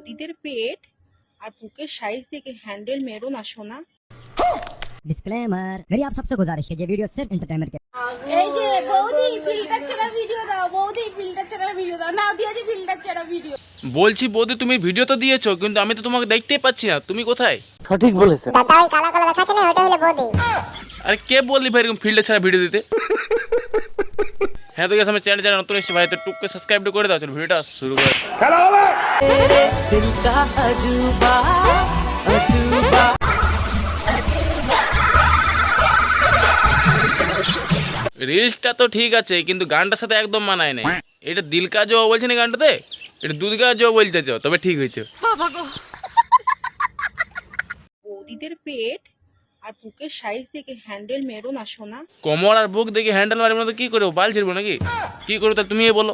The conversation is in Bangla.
বৌদিদের পেট আর বুকের সাইজ দেখে হ্যান্ডেল মেরো না সোনা। डिस्क्लेमर, मेरी आप सबसे गुजारिश है ये वीडियो सिर्फ एंटरटेनमेंट के। এই যে বৌদি ফিল্টার ছাড়া ভিডিও দাও, বৌদি ফিল্টার ছাড়া ভিডিও দাও, নাও দিয়েছি ফিল্টার ছাড়া ভিডিও। বলছি বৌদি তুমি ভিডিও তো দিয়েছো, কিন্তু আমি তো তোমাকে দেখতেই পাচ্ছি না, তুমি কোথায়? সঠিক বলেছে। দাদা ওই কালো কালো দেখাচ্ছে না, ওটা হলো বৌদি। আরে কে বললি ভাই এরকম ফিল্ডে ছাড়া ভিডিও দিতে? হ্যাঁ তো গেছে, আমি চ্যানেল নতুন এসেছি ভাই, তো টুককে সাবস্ক্রাইব করে দাও। চলো ভিডিওটা শুরু করে। রিলসটা তো ঠিক আছে, কিন্তু গানটার সাথে একদম মানায় নাই। এটা দিল কা জো বলছে না গানটাতে, এটা দুধ কা জো বলতে চাও, তবে ঠিক হয়েছে। বৌদিদের পেট আর বুকের সাইজ দেখে হ্যান্ডেল মেরো না সোনা। কোমর আর বুক দেখে হ্যান্ডেল মারি মতো কি করবো? বাল ছিড়বো নাকি? কি করবো তা তুমি বলো।